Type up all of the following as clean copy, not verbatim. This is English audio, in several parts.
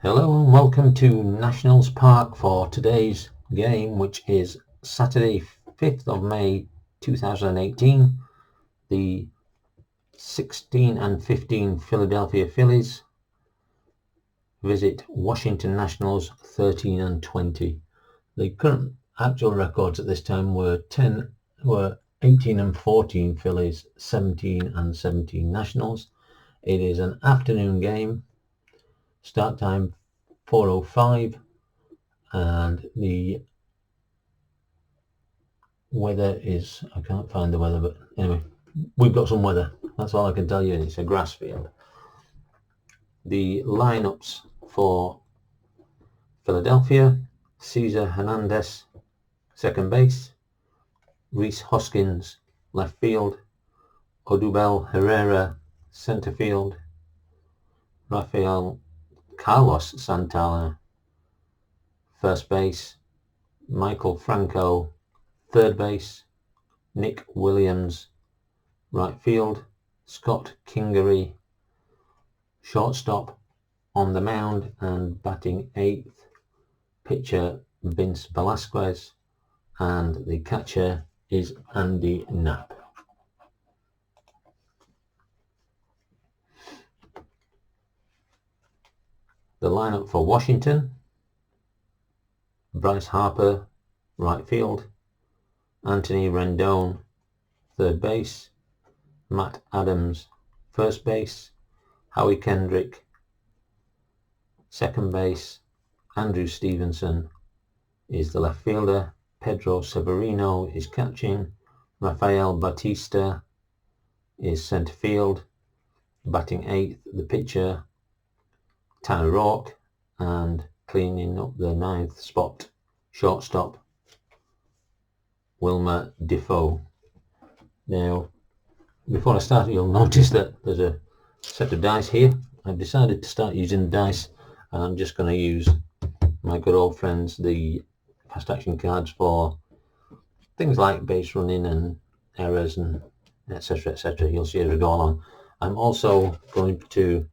Hello and welcome to Nationals Park for today's game, which is Saturday 5th of May 2018. The 16 and 15 Philadelphia Phillies visit Washington Nationals 13 and 20. The current actual records at this time were 18 and 14 Phillies, 17 and 17 Nationals. It is an afternoon game. Start time 4:05, and the weather is, I can't find the weather, but anyway, we've got some weather. That's all I can tell you, and it's a grass field. The lineups for Philadelphia: Cesar Hernandez, second base; Rhys Hoskins, left field; Odubel Herrera, center field; Carlos Santana, first base; Michael Franco, third base; Nick Williams, right field; Scott Kingery, shortstop. On the mound and batting 8th, pitcher Vince Velasquez, and the catcher is Andy Knapp. The lineup for Washington: Bryce Harper, right field; Anthony Rendon, third base; Matt Adams, first base; Howie Kendrick, second base; Andrew Stevenson is the left fielder; Pedro Severino is catching; Rafael Batista is center field; batting 8th, the pitcher Tanner Rourke, and cleaning up the 9th spot, shortstop Wilmer Defoe. Now, before I start, you'll notice that there's a set of dice here. I've decided to start using the dice, and I'm just going to use my good old friends, the fast action cards, for things like base running and errors and etc. etc. You'll see as we go along. I'm also going to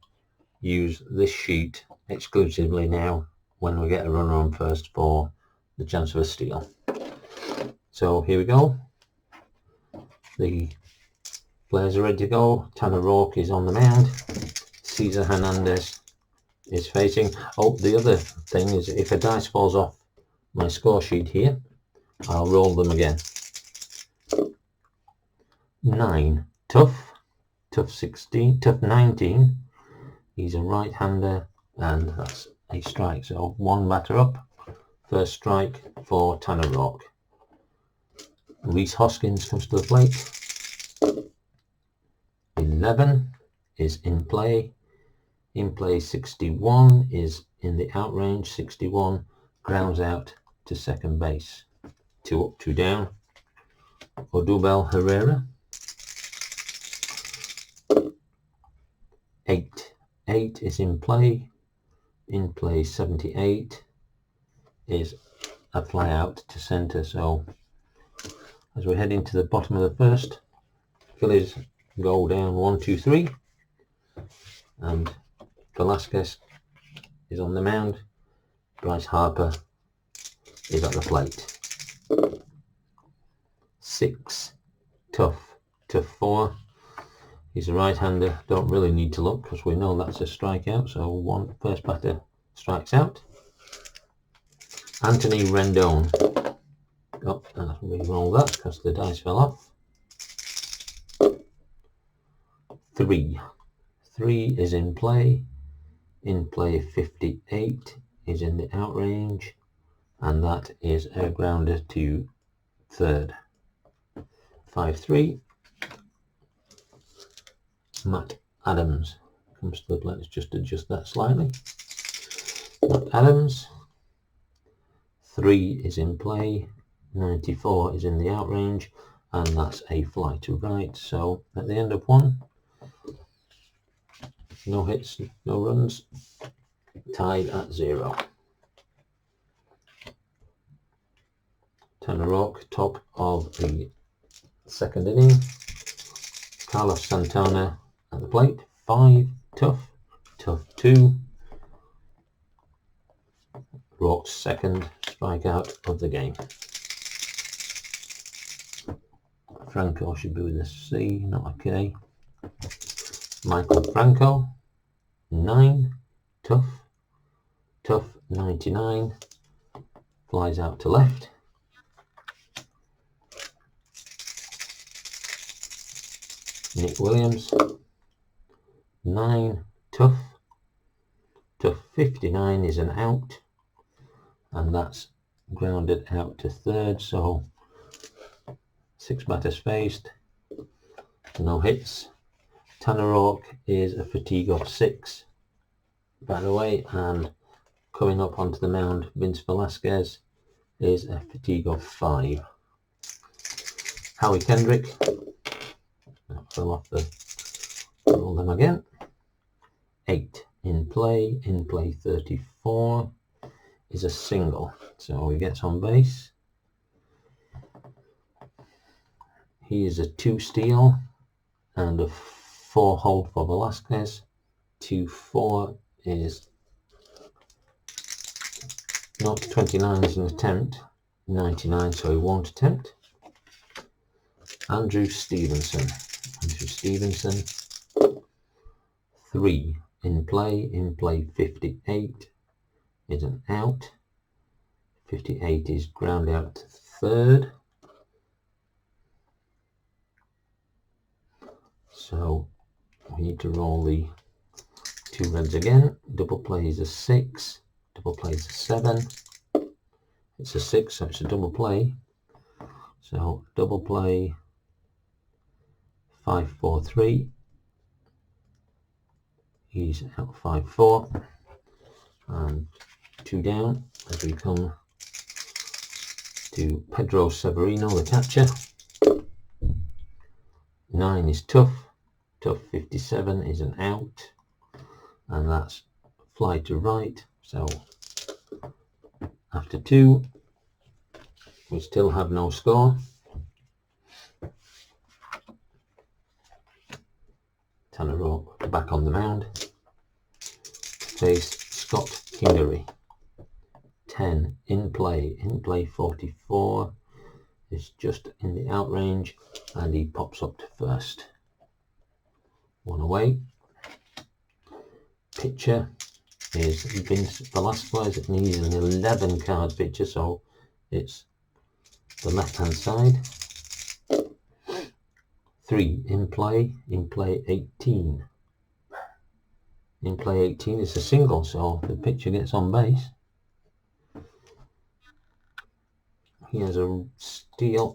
use this sheet exclusively now when we get a runner on first for the chance of a steal. So here we go. The players are ready to go. Tanner Rourke is on the mound. Cesar Hernandez is facing. Oh, the other thing is, if a dice falls off my score sheet here, I'll roll them again. 9. Tough 16, tough 19. He's a right-hander, and that's a strike. So one batter up. First strike for Tanner Rourke. Rhys Hoskins comes to the plate. 11 is in play. In play 61 is in the out range. 61 grounds out to second base. 2 up, 2 down. Odubel Herrera. 8 is in play. In play 78 is a fly out to center. So as we head into the bottom of the first, Phillies go down 1, 2, 3, and Velasquez is on the mound. Bryce Harper is at the plate. 6. Tough 4. He's a right-hander. Don't really need to look because we know that's a strikeout. So first batter strikes out. Anthony Rendon. Oh, I'll re-roll that because the dice fell off. 3 is in play. In play 58 is in the out range, and that is a grounder to third. 5-3. Matt Adams comes to the plate. Let's just adjust that slightly. Matt Adams. 3 is in play. 94 is in the out range, and that's a fly to right. So at the end of 1, no hits, no runs, tied at 0. Tanner Rourke, top of the second inning. Carlos Santana at the plate. 5. Tough 2. Rourke's second strikeout of the game. Franco should be with a C, not a K. Michael Franco, 9, tough, 99, flies out to left. Nick Williams, 9, tough, 59 is an out, and that's grounded out to third, so 6 batters faced, no hits. Tanner Rourke is a fatigue of 6, by the way, and coming up onto the mound, Vince Velasquez is a fatigue of 5. Howie Kendrick, that fell off the roll them again. 8 in play 34 is a single, so he gets on base. He is a 2 steal and a 4 hold for Velasquez. 2-4 is not 29 is an attempt, 99, so he won't attempt. Andrew Stevenson, 3 in play 58 is an out. 58 is ground out to third, so we need to roll the 2 reds again. Double play is a 6, double play is a 7, it's a 6, so it's a double play, so double play 5-4-3, he's out 5-4, and 2 down as we come to Pedro Severino, the catcher. 9 is tough, 57 is an out, and that's fly to right, so after 2 we still have no score. Tanner Rourke back on the mound, face Scott Kingery. 10 in play 44 is just in the out range, and he pops up to first. 1 away. Pitcher is Vince Velasquez, and he's an 11 card pitcher, so it's the left hand side. 3 in play 18. In play 18 is a single, so the pitcher gets on base. He has a steal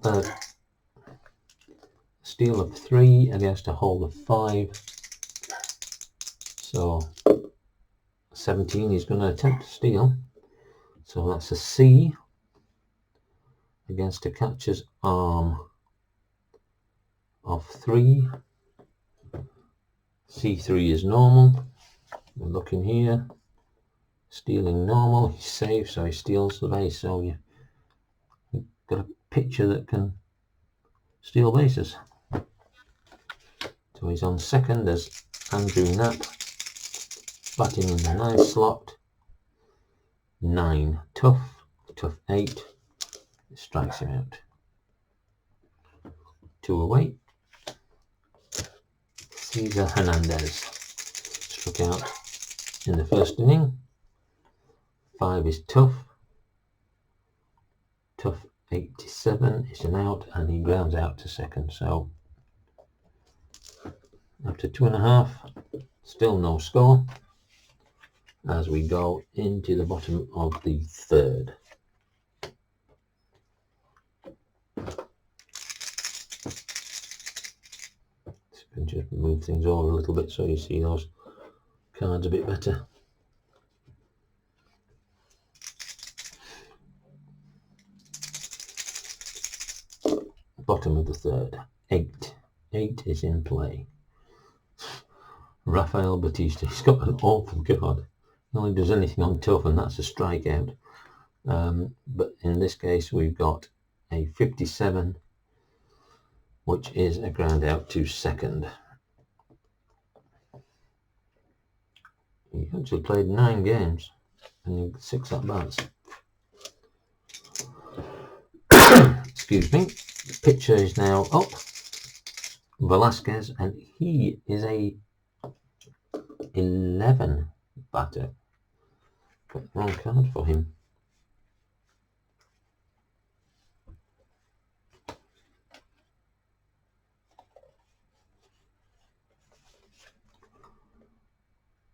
of 3 against a hold of 5, so 17 he's going to attempt to steal, so that's a C against a catcher's arm of 3. C3 is normal. We're looking here, stealing normal, he's safe, so he steals the base, so you've got a pitcher that can steal bases. So he's on second as Andrew Knapp, batting in the 9th slot. 9 tough 8, it strikes him out. 2 away. Cesar Hernandez struck out in the first inning. 5 is tough 87 is an out, and he grounds out to second, so after 2.5, still no score as we go into the bottom of the third. So we can just move things over a little bit so you see those cards a bit better. Bottom of the third. 8 is in play. Rafael Batista, he's got an awful card. He only does anything on tough, and that's a strikeout. But in this case, we've got a 57, which is a ground out to second. He actually played 9 games. and 6 at bats. Excuse me. The pitcher is now up, Velasquez, and he is a 11 batter. Got the wrong card for him.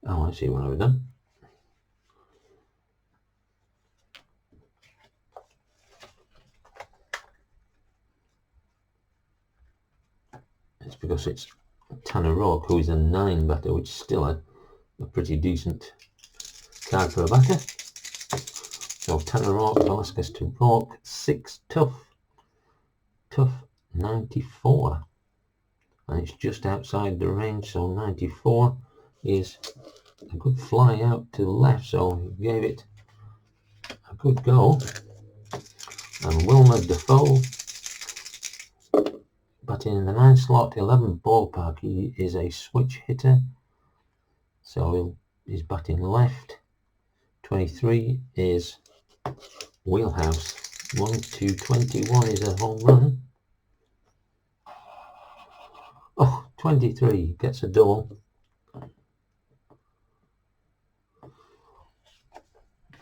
Oh, I see what I've done. It's because it's Tanner Rourke, who is a 9 batter, which is still a pretty decent card for a batter. So Tanner Rourke, Velasquez to Rourke, 6 tough 94, and it's just outside the range, so 94 is a good fly out to the left, so he gave it a good go. And Wilmer Defoe batting in the 9 slot, 11 ballpark. He is a switch hitter, so he's batting left. 23 is wheelhouse. 1-2-21 is a home run. Oh, 23 gets a double.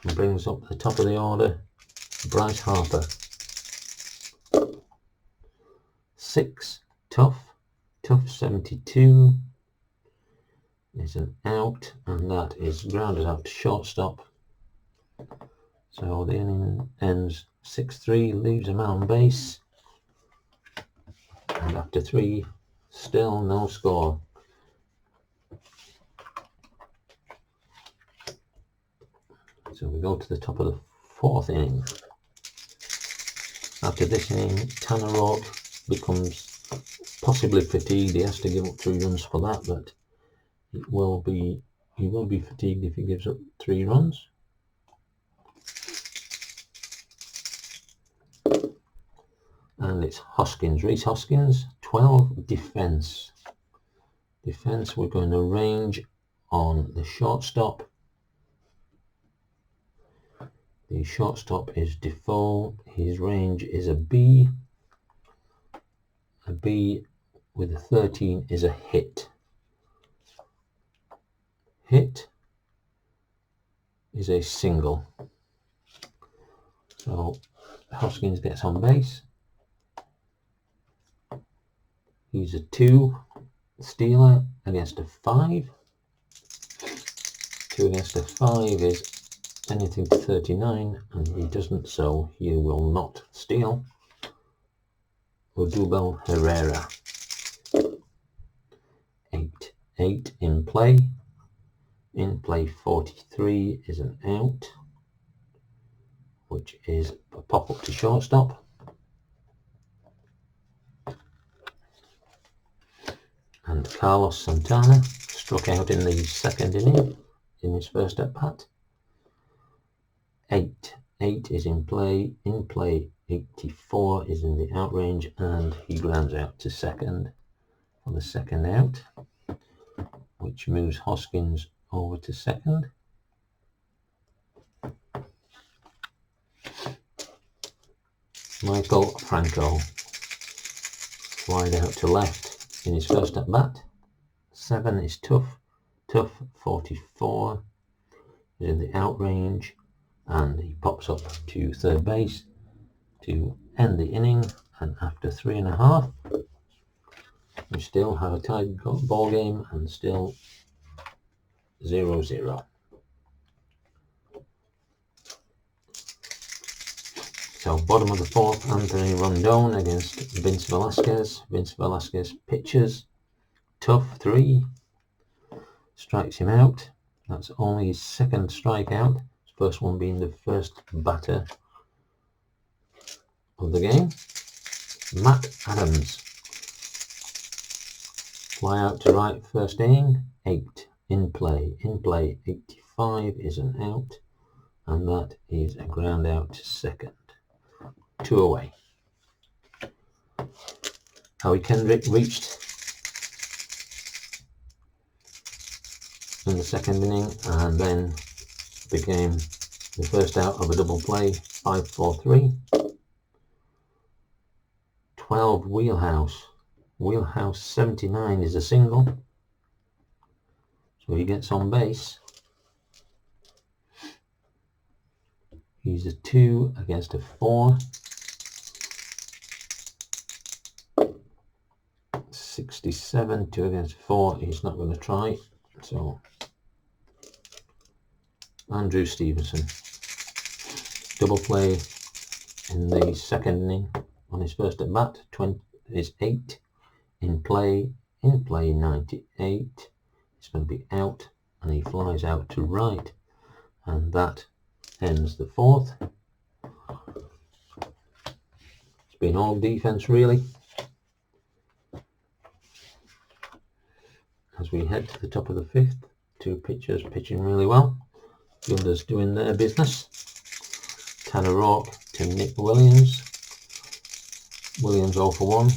And brings up the top of the order Bryce Harper. 6 tough 72 is an out, and that is grounded out to shortstop. So the inning ends 6-3, leaves a man on base, and after 3, still no score. So we go to the top of the 4th inning. After this inning, Tanner Rourke becomes possibly fatigued. He has to give up 3 runs for that, but he will be fatigued if he gives up 3 runs. And it's Hoskins, Reese Hoskins, 12 defense. Defense, we're going to range on the shortstop. The shortstop is Defoe. His range is a B. A B with a 13 is a hit. Hit is a single. So Hoskins gets on base. He's a 2 stealer against a 5. 2 against a 5 is anything to 39, and he doesn't, so he will not steal. Odubel Herrera. 8 in play. In play 43 is an out, which is a pop-up to shortstop. And Carlos Santana struck out in the 2nd inning in his first at-bat. 8 is in play. In play 84 is in the out range, and he grounds out to 2nd for the 2nd out, which moves Hoskins over to 2nd. Michael Franco wide out to left in his first at bat. 7 is tough 44 is in the out range, and he pops up to 3rd base to end the inning. And after 3.5, we still have a tied ball game and still 0-0. So bottom of the 4th, Anthony Rondon against Vince Velasquez. Vince Velasquez pitches. Tough 3. Strikes him out. That's only his 2nd strikeout. His first one being the first batter of the game. Matt Adams. Fly out to right first inning. 8 in play. In play 85 is an out, and that is a ground out to 2nd. 2 away. Howie Kendrick reached in the 2nd inning, and then became The first out of a double play, 5-4-3. 12 wheelhouse. Wheelhouse 79 is a single. So he gets on base. He's a 2 against a 4. 67, 2 against 4. He's not going to try. So Andrew Stevenson. Double play in the second inning on his first at bat. 20 is 8 in play 98. He's going to be out, and he flies out to right, and that ends the fourth. It's been all defense really. As we head to the top of the fifth, two pitchers pitching really well. Fielders doing their business. Tanner Rourke to Nick Williams. Williams 0 for 1,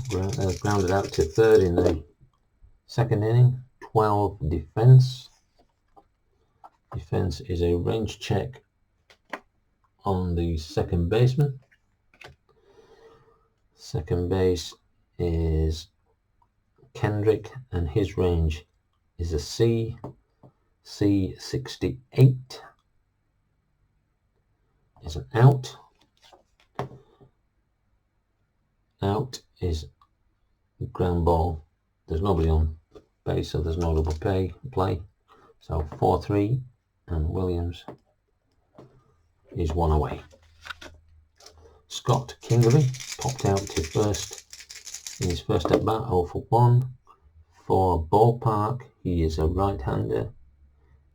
grounded out to third in the second inning. 12 defense. Defense is a range check on the second baseman. Second base is Kendrick, and his range is a C. C68 is an out. Out is ground ball. There's nobody on base, so there's no double play. So 4-3, and Williams is one away. Scott Kingery popped out to first in his first at bat, 0 for 1. For Ballpark, he is a right-hander.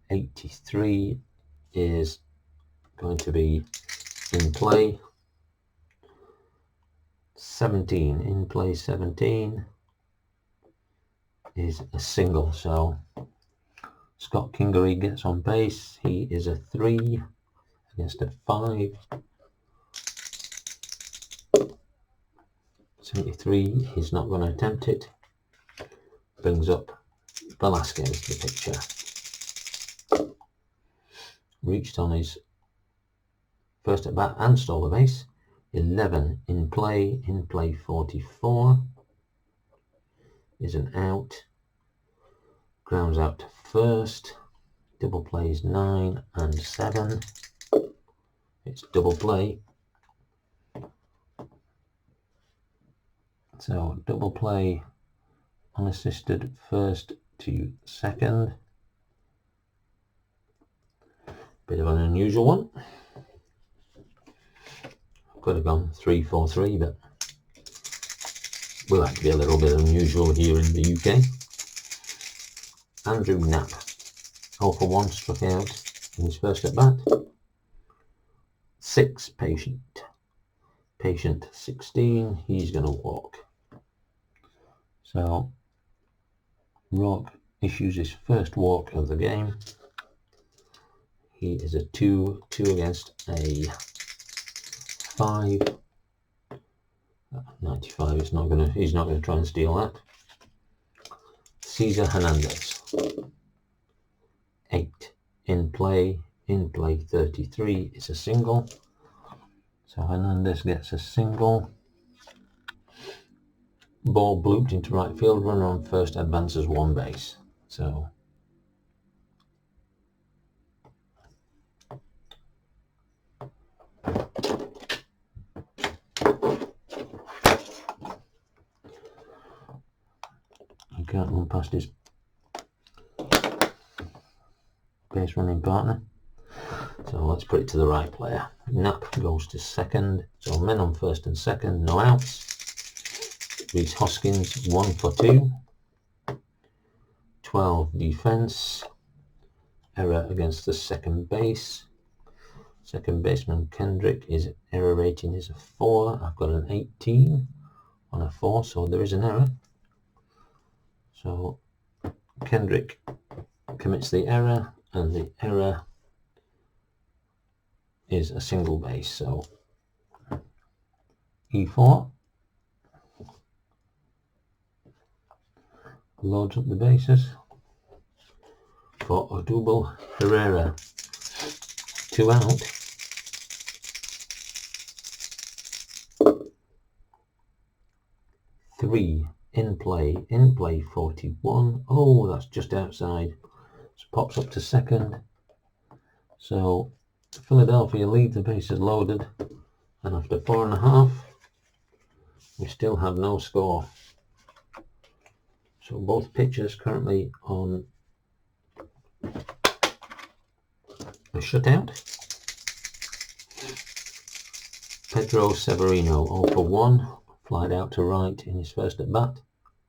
83 is going to be in play. 17 in play. 17 is a single. So Scott Kingery gets on base. He is a 3 against a 5. 73, he's not going to attempt it. Brings up Velasquez, the pitcher. Reached on his first at bat and stole the base. 11 in play 44 is an out. Grounds out to first. Double plays 9 and 7. It's double play. So double play unassisted first to second. Bit of an unusual one. Could have gone 3-4-3, but we'll have to be a little bit unusual here in the UK. Andrew Knapp, 0 for 1, struck out in his first at bat. 6 patient. Patient 16, he's going to walk. So Rourke issues his first walk of the game. He is a 2 against a 5. 95 is not going to, he's not going to try and steal that. Cesar Hernandez, 8 in play 33 is a single. So Hernandez gets a single. Ball blooped into right field, runner on first advances one base. So he can't run past his base running partner. So let's put it to the right player. Knapp goes to second. So men on first and second, no outs. Reese Hoskins 1 for 2. 12 defense. Error against the second base. Second baseman Kendrick, his error rating is a 4. I've got an 18 on a 4, so there is an error. So Kendrick commits the error, and the error is a single base. So E4 loads up the bases for Odubel Herrera. 2 out. 3 in play 41. Oh, that's just outside. So pops up to second. So Philadelphia lead, the bases loaded, and after 4.5, we still have no score. So both pitchers currently on a shutout. Pedro Severino 0 for 1, flied out to right in his first at bat.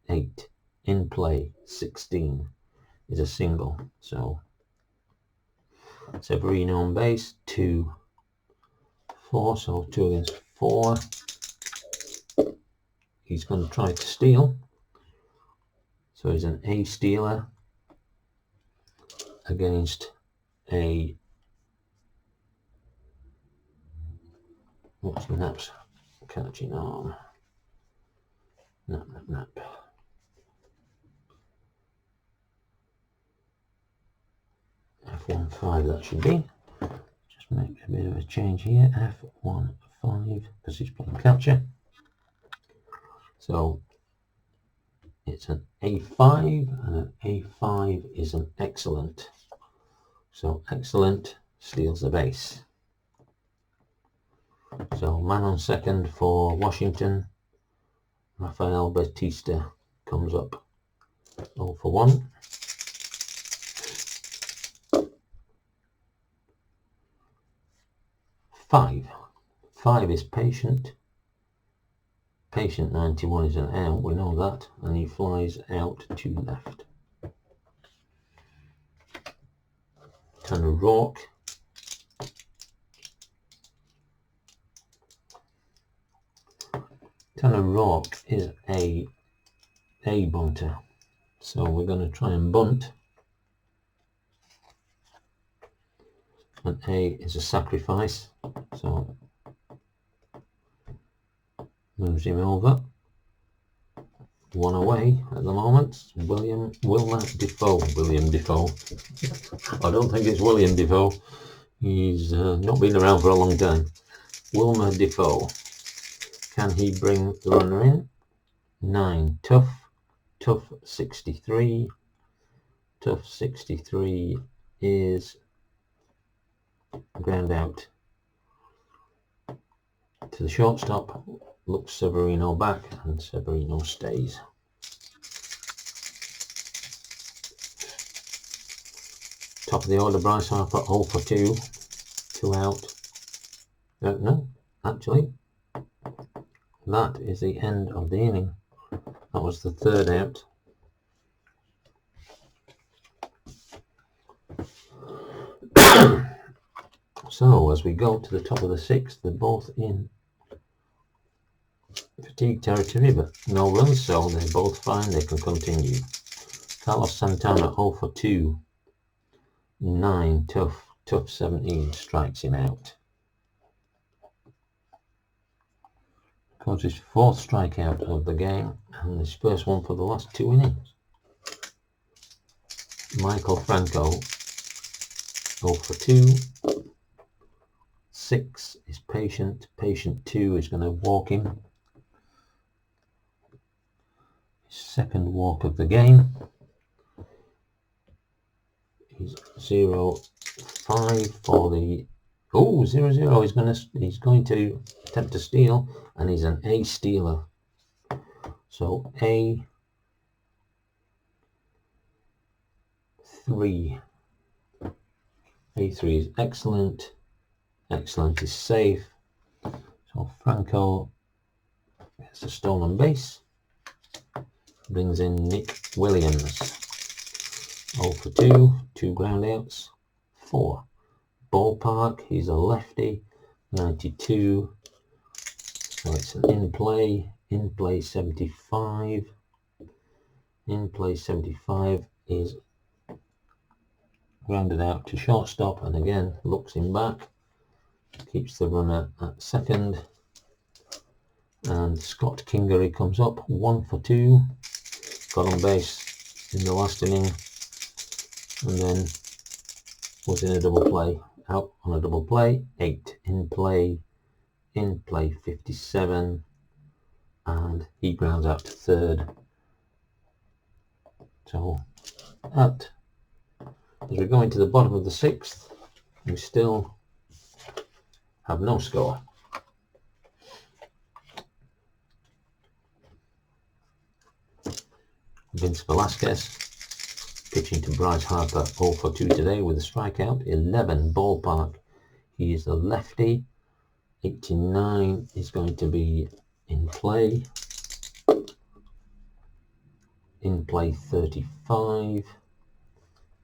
8 in play 16 is a single. So Severino on base 2 4, so 2 against 4. He's going to try to steal. So he's an A stealer against a what's Nap's catching arm? Nap. F15 that should be. Just make a bit of a change here. F15 because he's playing catcher. So it's an A5, and an A5 is an excellent. So excellent steals the base. So man on second for Washington. Rafael Batista comes up 0 for 1. Five is patient. Patient 91 is an out, we know that, and he flies out to left. Tanner Rourke. Tanner Rourke is a bunter, so we're going to try and bunt. And A is a sacrifice, so moves him over. 1 away at the moment. William Defoe. I don't think it's William Defoe. He's not been around for a long time. Wilmer Defoe. Can he bring the runner in? 9. Tough 63. Tough 63 is ground out to the shortstop. Looks Severino back, and Severino stays. Top of the order, Bryce Harper 0 for 2. 2 out. No, actually, that is the end of the inning. That was the 3rd out. So as we go to the top of the 6th, they're both in fatigue territory, but no runs, so they're both fine. They can continue. Carlos Santana 0 for 2. 9. Tough 17 strikes him out. Got his 4th strikeout of the game, and his first one for the last 2 innings. Michael Franco 0 for 2. 6 is patient. Patient 2 is going to walk him. His 2nd walk of the game. He's 0-5 for the 0-0. He's going to attempt to steal, and he's an A stealer. So A3. A3 is excellent. Excellent is safe. So Franco gets a stolen base. Brings in Nick Williams. 0 for 2. 2 ground outs. 4. Ballpark. He's a lefty. 92. So it's an in play 75. In play 75 is grounded out to shortstop, and again looks him back. Keeps the runner at second. And Scott Kingery comes up 1 for 2. Got on base in the last inning, and then was in a double play. Out on a double play. 8 in play 57. and he grounds out to third. So as we go into the bottom of the sixth, we still have no score. Vince Velasquez pitching to Bryce Harper, 0 for 2 today with a strikeout. 11 ballpark. He is a lefty. 89 is going to be in play. In play 35.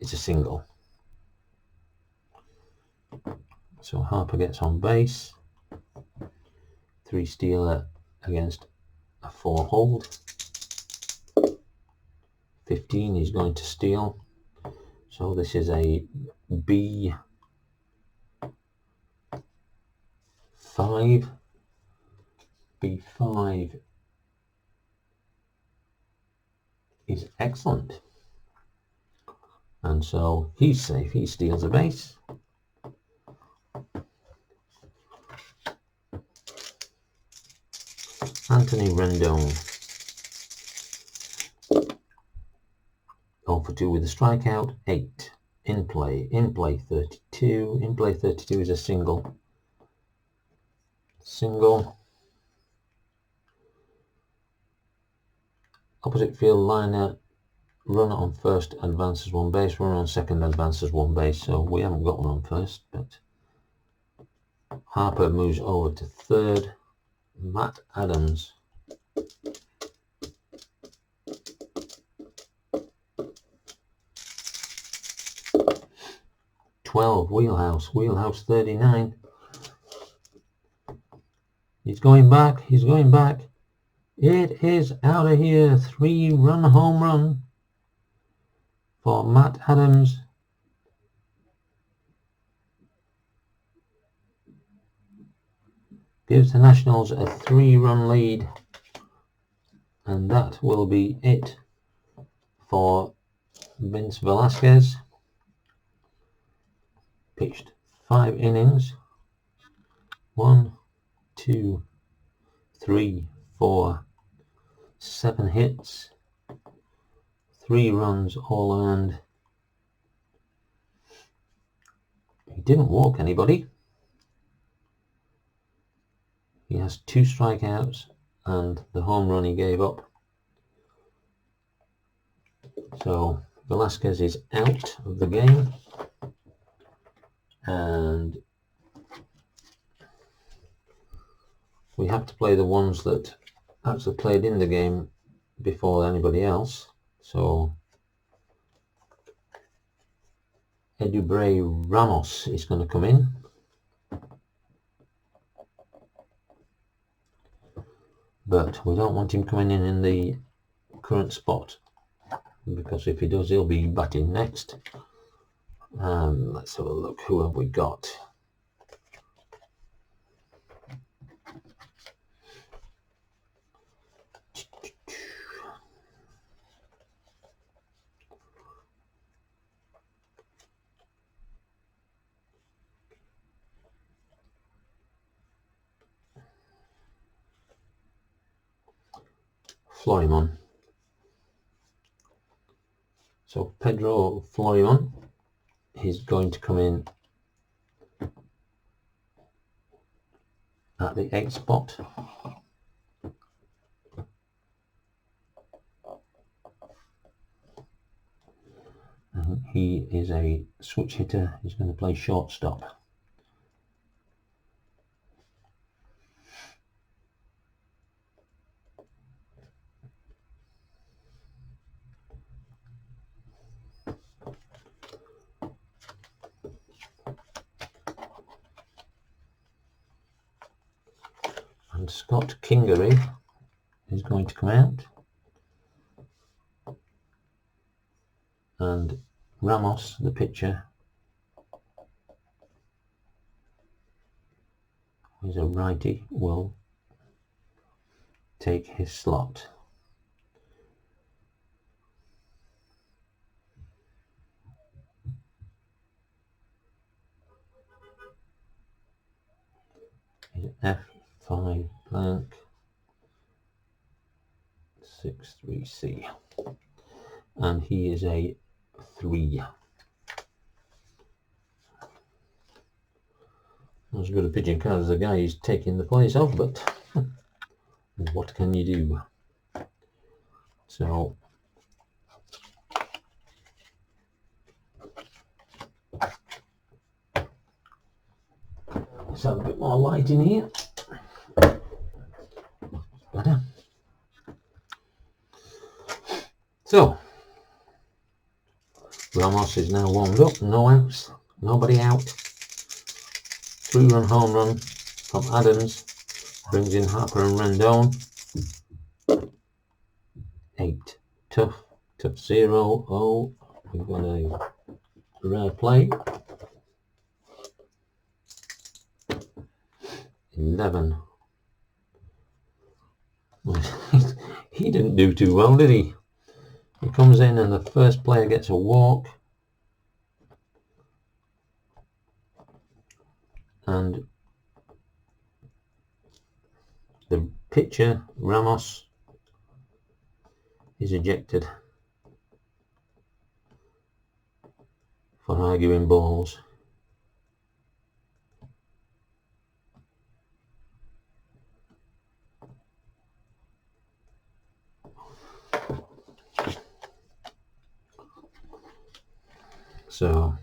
It's a single. So Harper gets on base. 3 stealer against a 4 hold. 15 is going to steal. So this is a B5. B5 is excellent. And so he's safe. He steals a base. Anthony Rendon, 0 for 2 with a strikeout. 8 in play. In play 32. In play 32 is a single. Single. Opposite field liner. Runner on first advances 1 base. Runner on second advances 1 base. So we haven't got one on first, but Harper moves over to third. Matt Adams, wheelhouse 39. He's going back. It is out of here. 3-run home run for Matt Adams. Gives the Nationals a 3-run lead, and that will be it for Vince Velasquez. Pitched 5 innings. 1, 2, 3, 4, 7 hits, 3 runs all earned. He didn't walk anybody. He has 2 strikeouts and the home run he gave up. So Velasquez is out of the game, and we have to play the ones that actually played in the game before anybody else. So Eduardo Ramos is going to come in. But we don't want him coming in the current spot, because if he does, he'll be batting next. Let's have a look. Who have we got? Florimon. So Pedro Florimon is going to come in at the 8th spot. And he is a switch hitter. He's going to play shortstop. And Scott Kingery is going to come out. And Ramos, the pitcher, who's a righty, will take his slot. F5 blank. 6-3C, and he is a 3. Not as good a pigeon card as the guy who's taking the place of, but what can you do? So let's have a bit more light in here. Better. So Ramos is now warmed up, no outs, nobody out. 3-run home run from Adams brings in Harper and Rendon. 8. Tough 0. Oh, we've got a rare play. 11. He didn't do too well, did he? He comes in and the first player gets a walk. And the pitcher, Ramos, is ejected for arguing balls. So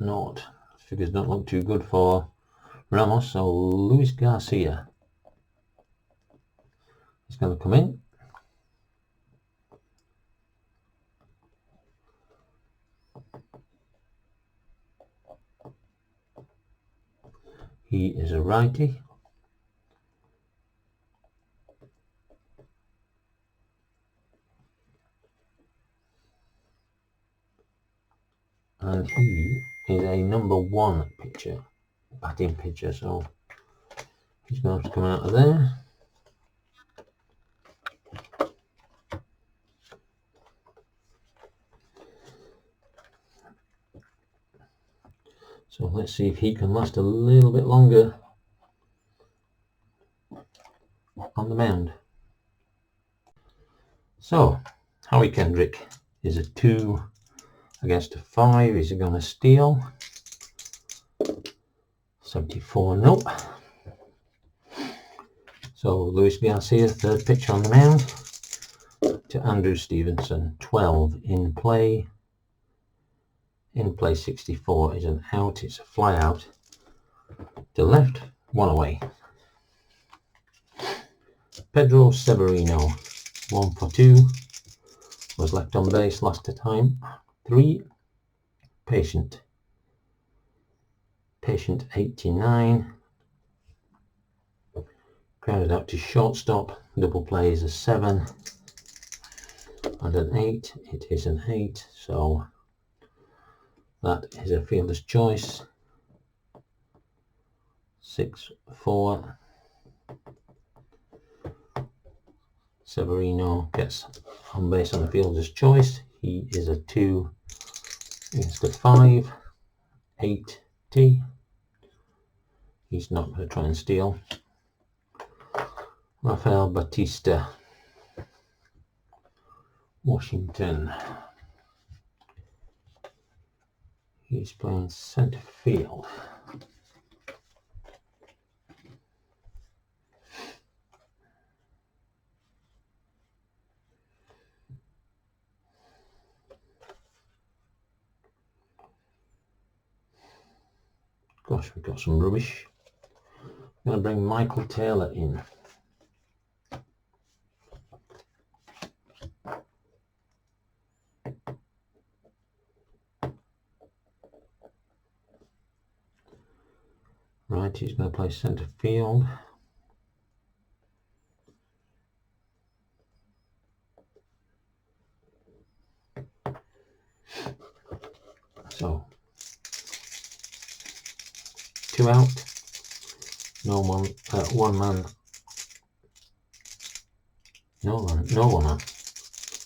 not. Figures don't look too good for Ramos, so Luis Garcia is going to come in. He is a righty. And he is a number 1 pitcher, batting pitcher, so he's going to have to come out of there. So let's see if he can last a little bit longer on the mound. So Howie Kendrick is a 2 against a 5. Is he going to steal? 74, nope. So Luis Garcia, 3rd pitcher on the mound to Andrew Stevenson. 12 in play. In play 64 is an out. It's a fly out to left, 1 away. Pedro Severino, 1 for 2, was left on base last time. 3. Patient 89, grounded out to shortstop. Double play is a 7 and an 8. It is an 8, so that is a fielder's choice. 6-4. Severino gets on base on the fielder's choice. He is a 2 against a 5. 8T. He's not going to try and steal. Rafael Batista, Washington. He's playing center field. Gosh, we've got some rubbish. I'm going to bring Michael Taylor in. Right, he's going to play centre field. So 2 out, no one, 1 man, no one.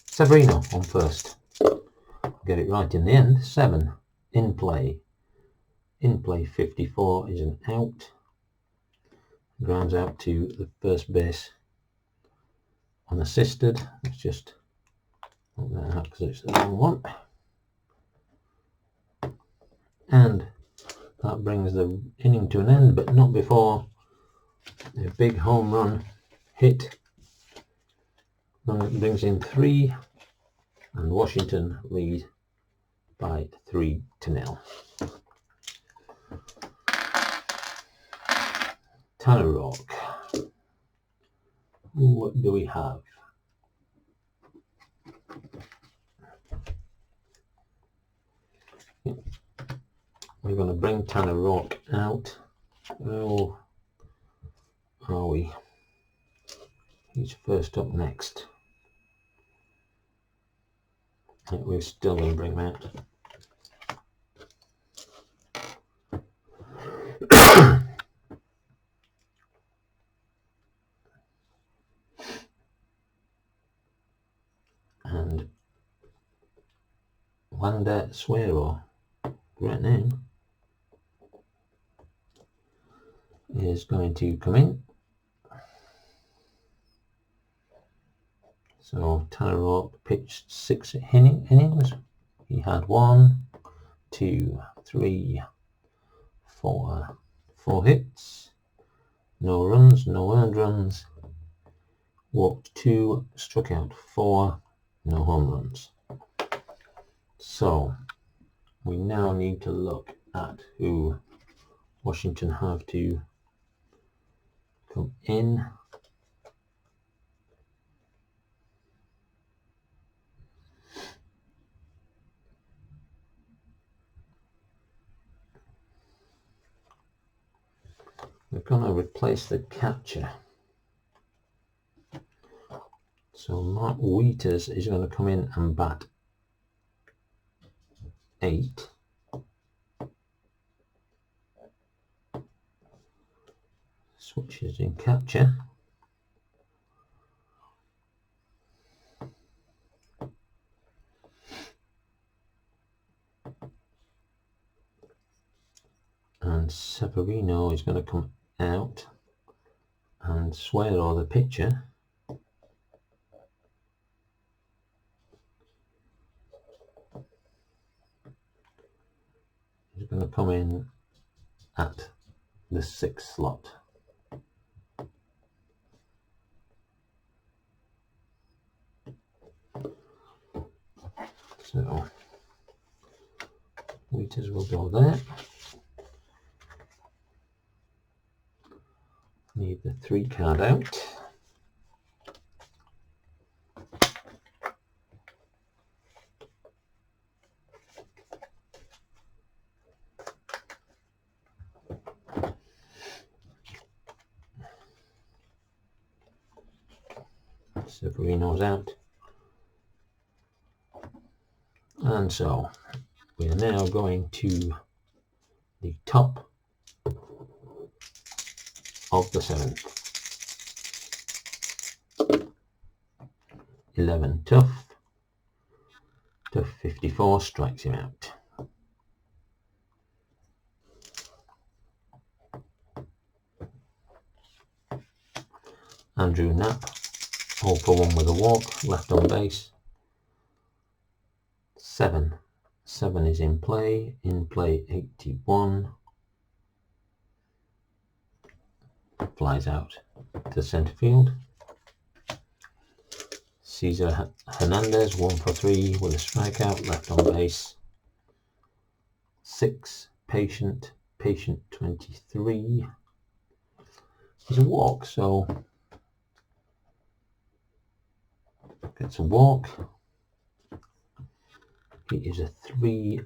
Severino on first. get it right in the end. 7 in play. In play 54 is an out. Grounds out to the first base unassisted. Let's just look that out because it's the wrong one. And that brings the inning to an end, but not before a big home run hit. It brings in 3, and Washington lead by 3-0. Tanner Rock. What do we have? We're going to bring Tanner Rock out. Oh, are we? He's first up next. We're still going to bring him out. And Wanda Suero, great name, is going to come in. So Tanner Rock pitched 6 innings. He had 1, 2, 3, 4 hits, no runs, no earned runs, walked 2, struck out 4, no home runs. So we now need to look at who Washington have to come in. We're going to replace the catcher. So Mark Wheaters is going to come in and bat 8. Switches in catcher. And Severino is going to come out, and Suero, the pitcher, is going to come in at the 6th slot. So Wheaters will go there. Need the 3 card out. Severino's out. And so we are now going to the top of the 7th. 11 tough. Tough 54 strikes him out. Andrew Knapp, all for 1 with a walk, left on base. 7 is in play 81. Flies out to centre field. Cesar Hernandez, 1 for 3 with a strikeout, left on base. 6, patient 23 is a walk, so gets a walk. He is a 3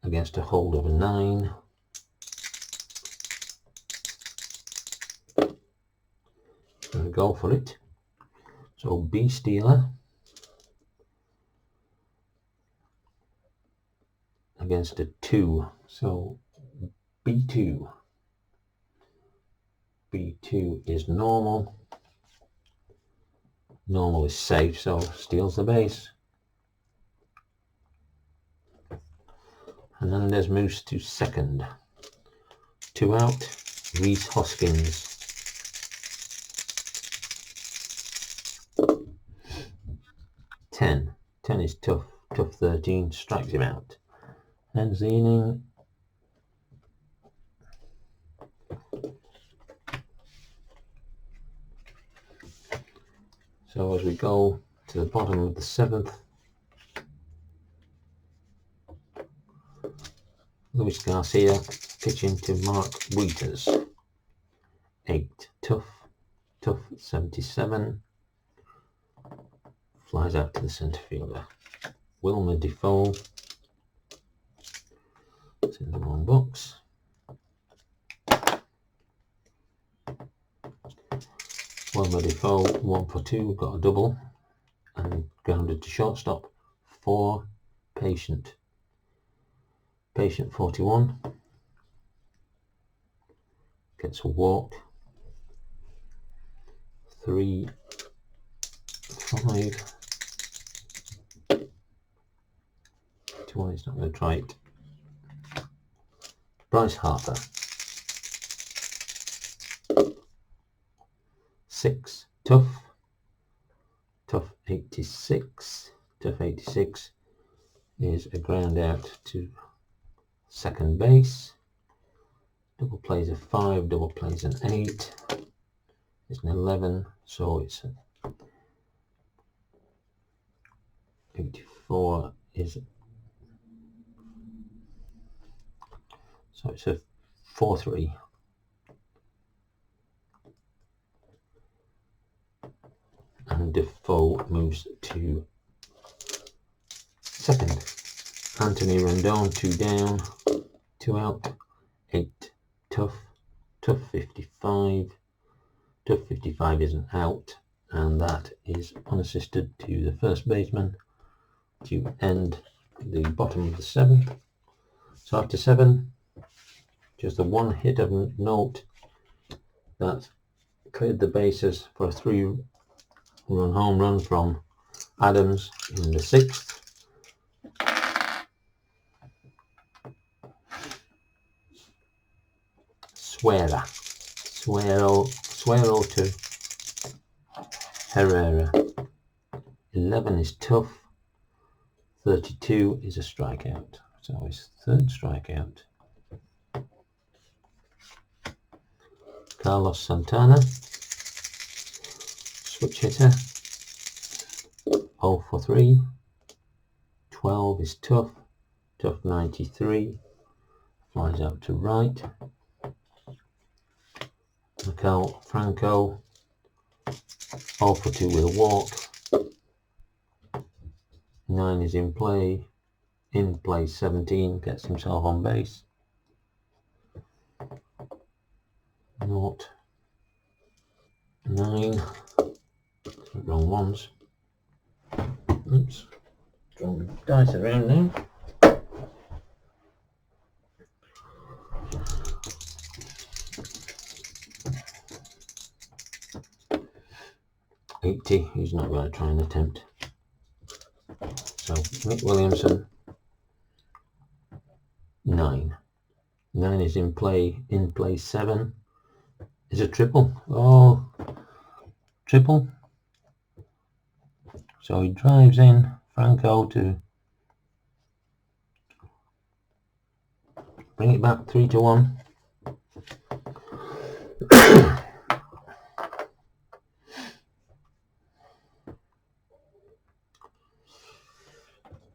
against a hold of a 9. Gonna go for it. So B Stealer against a 2. So B2 is normal. Normal is safe, so steals the base. Hernandez moves to second. 2 out. Reese Hoskins. 10. 10 is tough. Tough 13. Strikes him out. Ends the inning. So as we go to the bottom of the 7th, Luis Garcia pitching to Mark Wheaters. 8. Tough 77. Flies out to the centre fielder. Wilmer Defoe. It's in the wrong box. Wilmer Defoe, 1 for 2, got a double and grounded to shortstop. 4. Patient 41 gets a walk. 3, 5. 2-1, he's not going to try it. Bryce Harper. 6. Tough 86. Tough 86 is a ground out to second base. Double plays a 5, double plays an 8. It's an 11, so it's 84 is, so it's a 4-3. And Defoe moves to second. Anthony Rendon, 2 down, 2 out. 8. Tough 55. Tough 55 is an out, and that is unassisted to the first baseman to end the bottom of the 7th. So after 7, just the one hit of note that cleared the bases for a 3-run home run from Adams in the 6th. Suero to Herrera. 11 is tough. 32 is a strikeout. So his 3rd strikeout. Carlos Santana, switch hitter. 0 for 3. 12 is tough. Tough 93. Flies out to right. Mikel Franco, 0 for 2 with a walk. 9 is in play. In play 17, gets himself on base. 0, 9, wrong ones. Oops, throwing the dice around now. 80, he's not going to try and attempt. So Mick Williamson, 9. 9 is in play 7 is a triple. Oh, triple. So he drives in Franco to bring it back 3-1.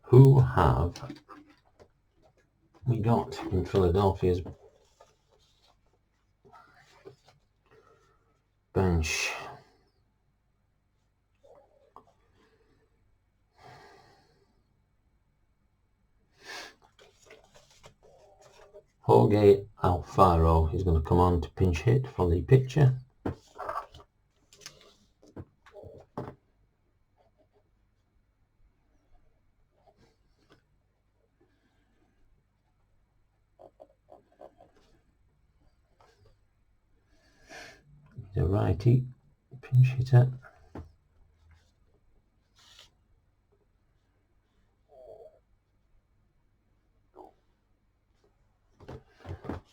Who have we got in Philadelphia's bench? Jorge Alfaro is going to come on to pinch hit for the pitcher. He's a righty pinch hitter.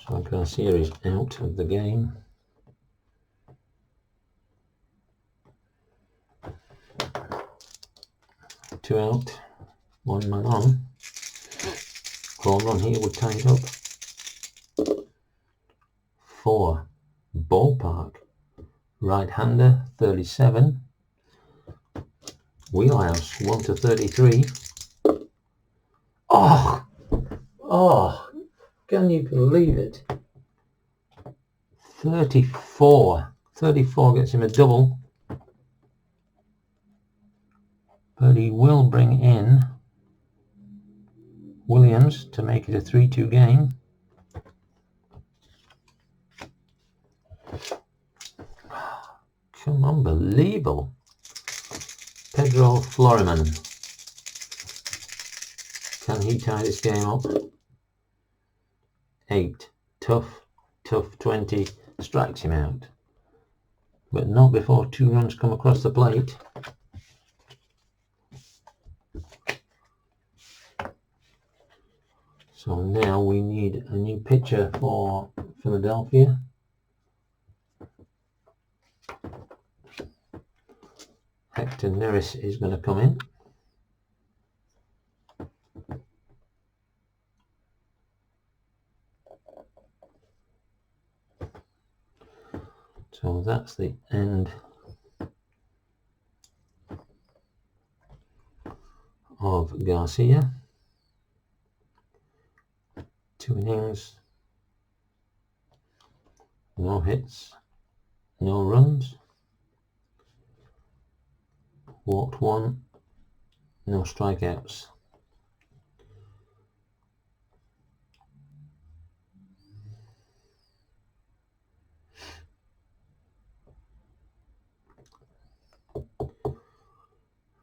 So Garcia is out of the game. Two out, one man on. Home run here would tie it up. 4. Ballpark. Right-hander, 37. Wheelhouse, 1 to 33. Oh! Oh! Can you believe it? 34. 34 gets him a double. But he will bring in Williams to make it a 3-2 game. Unbelievable. Pedro Floriman. Can he tie this game up? 8. Tough 20. Strikes him out. But not before 2 runs come across the plate. So now we need a new pitcher for Philadelphia. Hector Neris is going to come in. So that's the end of Garcia. 2 innings, no hits, no runs, walked 1, no strikeouts.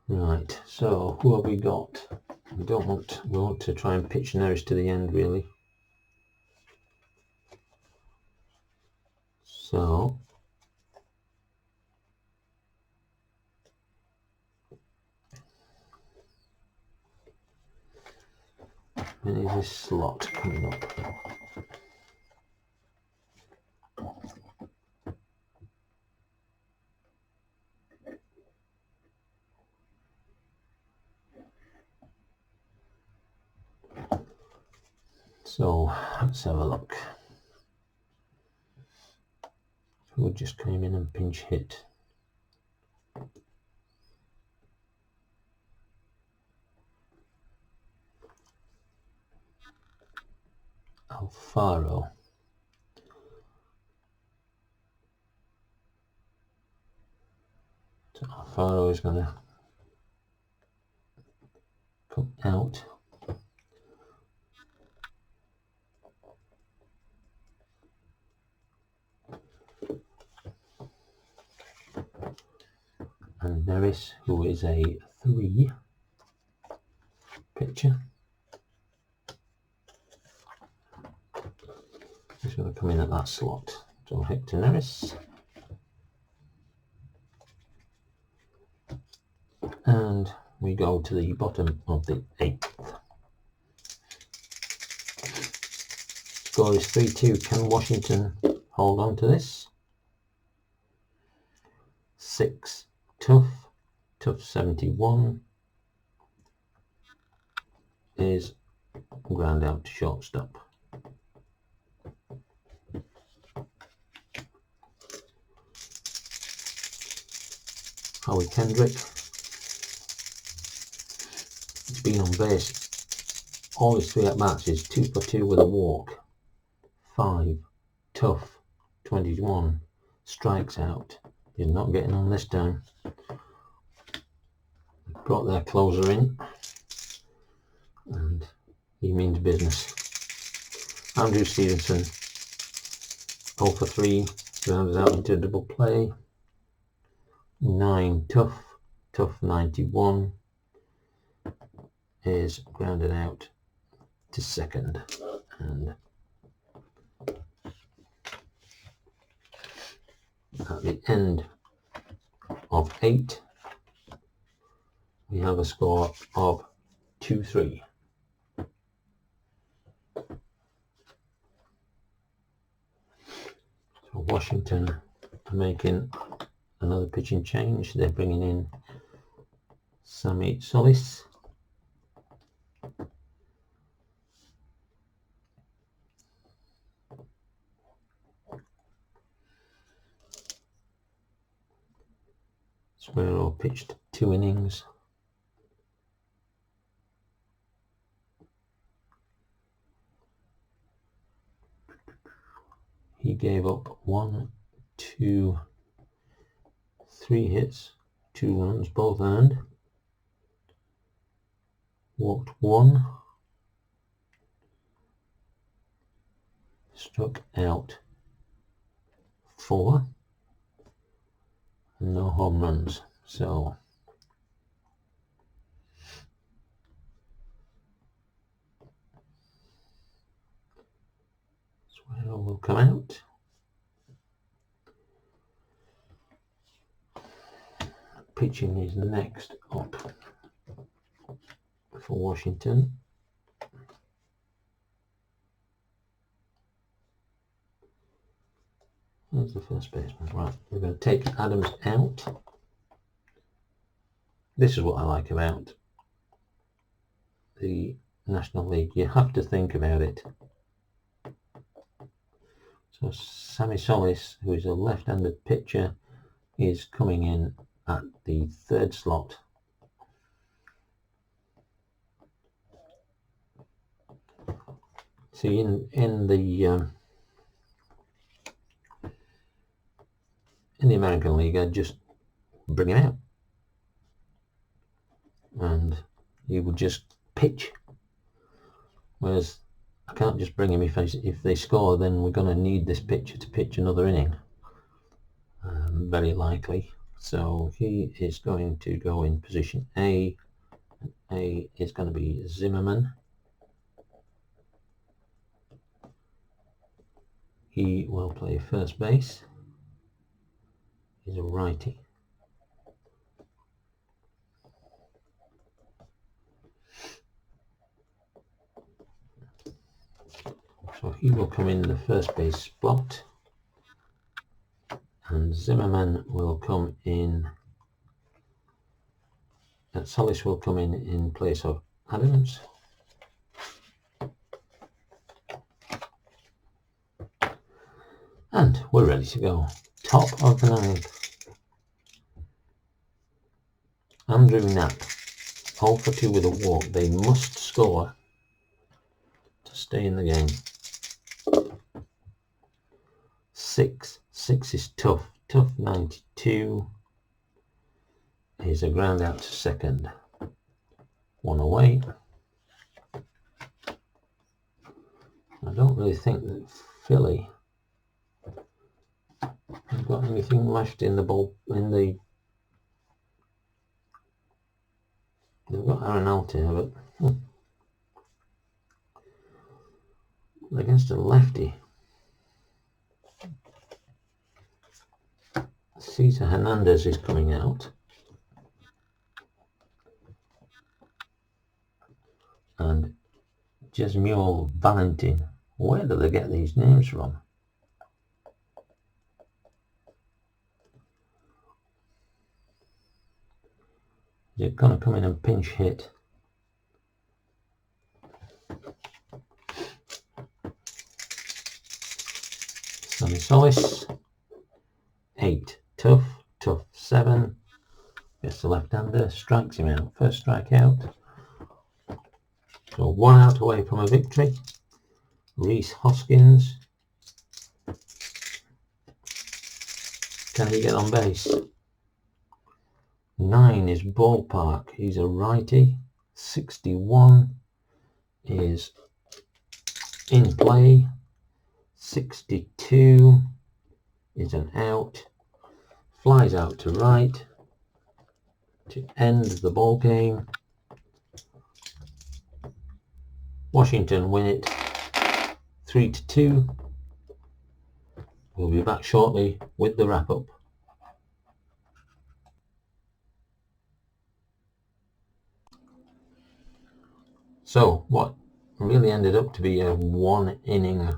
Right, so who have we got? We want to try and pitch Neris to the end, really. So when is this slot coming up? So let's have a look. Who just came in and pinch hit? Alfaro. So Alfaro is going to come out. And Neris, who is a 3 pitcher, is going to come in at that slot. So Hector Neris. And we go to the bottom of the 8th. Score is 3-2. Can Washington hold on to this? 6. Tough 71 is ground out to shortstop. Howie Kendrick, he's been on base all his 3 at-bats, is 2 for 2 with a walk. 5. Tough 21 strikes out. He's not getting on this time. Brought their closer in and he means business. Andrew Stevenson 0 for 3, rounded out into a double play. 9. Tough 91 is grounded out to second. And at the end of 8 we have a score of 2-3. Washington are making another pitching change. They're bringing in Sammy Solis. Squirrel pitched 2 innings. He gave up 1, 2, 3 hits, 2 runs, both earned. Walked 1. Struck out 4. No home runs. So Squirrel will come out. Pitching is next up for Washington. There's the first baseman. Right, we're going to take Adams out. This is what I like about the National League. You have to think about it. So Sammy Solis, who is a left-handed pitcher, is coming in at the 3rd slot. See, in the American League, I'd just bring him out and he would just pitch. Whereas I can't just bring him if they score, then we're going to need this pitcher to pitch another inning, very likely. So he is going to go in position A. A is going to be Zimmerman. He will play first base. He's a righty. So he will come in the first base spot. And Zimmerman will come in. Solis will come in place of Adams. And we're ready to go. Top of the 9th. Andrew Knapp, 0 for 2 with a walk. They must score to stay in the game. 6 is tough. Tough 92 is a ground out to second. 1 away. I don't really think that Philly have got anything left in the ball. They've got Aaron Altair, but against a lefty. Cesar Hernandez is coming out. And Jesmuel Valentin. Where do they get these names from? You're going to come in and pinch hit. Sammy Solis. 8. Tough 7. Gets the left-hander, strikes him out. First strikeout. So 1 out away from a victory. Reese Hoskins. Can he get on base? 9 is Ballpark. He's a righty. 61 is in play. 62 is an out. Flies out to right to end the ball game. Washington win it 3-2. We'll be back shortly with the wrap-up. So what really ended up to be a 1 inning,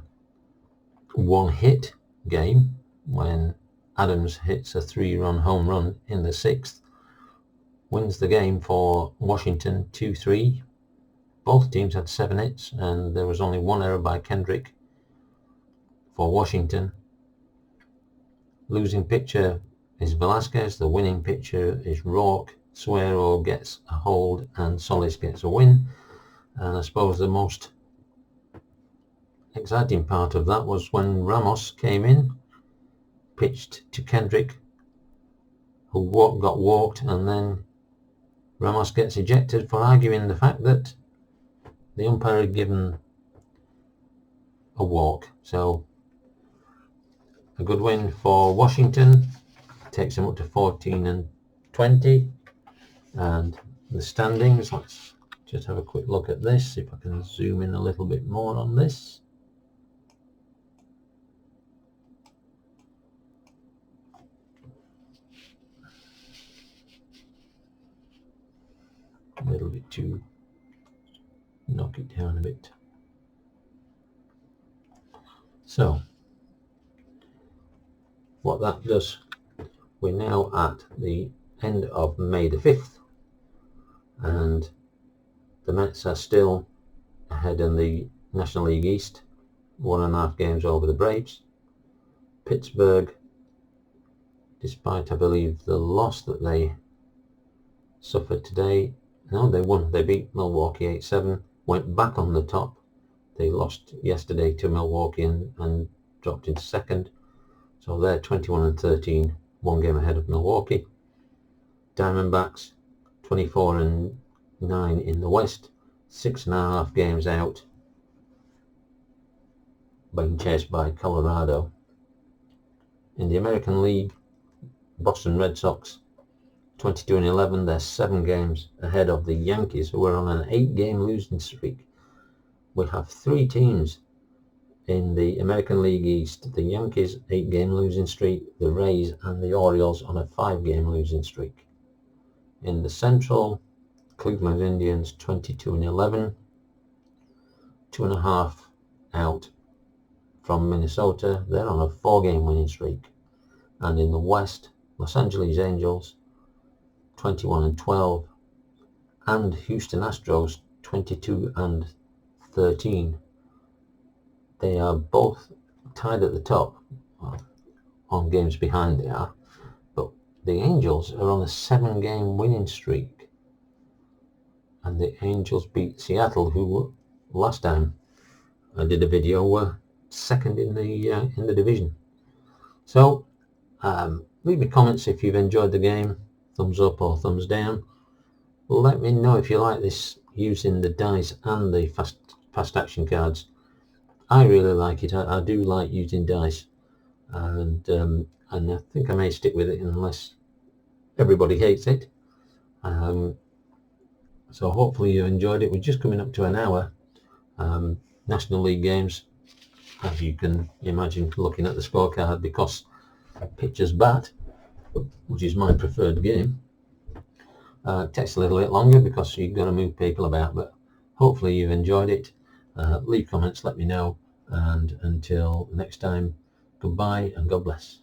1 hit game when Adams hits a 3-run home run in the 6th, wins the game for Washington 2-3. Both teams had 7 hits, and there was only 1 error by Kendrick for Washington. Losing pitcher is Velasquez, the winning pitcher is Rourke. Suero gets a hold and Solis gets a win. And I suppose the most exciting part of that was when Ramos came in, pitched to Kendrick, who got walked, and then Ramos gets ejected for arguing the fact that the umpire had given a walk. So a good win for Washington, takes them up to 14-20. And the standings, let's just have a quick look at this, see if I can zoom in a little bit more on this. A little bit too, knock it down a bit. So what that does, we're now at the end of May the 5th, and the Mets are still ahead in the National League East, 1.5 games over the Braves. Pittsburgh, despite I believe the loss that they suffered today, no, they won. They beat Milwaukee 8-7, went back on the top. They lost yesterday to Milwaukee and dropped into second. So they're 21-13, 1 game ahead of Milwaukee. Diamondbacks 24-9 in the West, 6.5 games out, being chased by Colorado. In the American League, Boston Red Sox 22-11, they're 7 games ahead of the Yankees, who are on an 8-game losing streak. We have 3 teams in the American League East: the Yankees 8-game losing streak, the Rays and the Orioles on a 5-game losing streak. In the Central, Cleveland Indians 22-11, 2.5 out from Minnesota, they're on a 4-game winning streak. And in the West, Los Angeles Angels 21-12 and Houston Astros 22-13. They are both tied at the top, on games behind they are, but the Angels are on a 7-game winning streak, and the Angels beat Seattle, who last time I did a video were second in the division. So leave me comments if you've enjoyed the game, thumbs up or thumbs down. Let me know if you like this, using the dice and the fast action cards. I really like it. I do like using dice, and I think I may stick with it unless everybody hates it. So hopefully you enjoyed it. We're just coming up to an hour. National League games, as you can imagine looking at the scorecard, because pitchers bat, which is my preferred game, takes a little bit longer because you've got to move people about, but hopefully you've enjoyed it. Leave comments, let me know, and until next time, goodbye and God bless.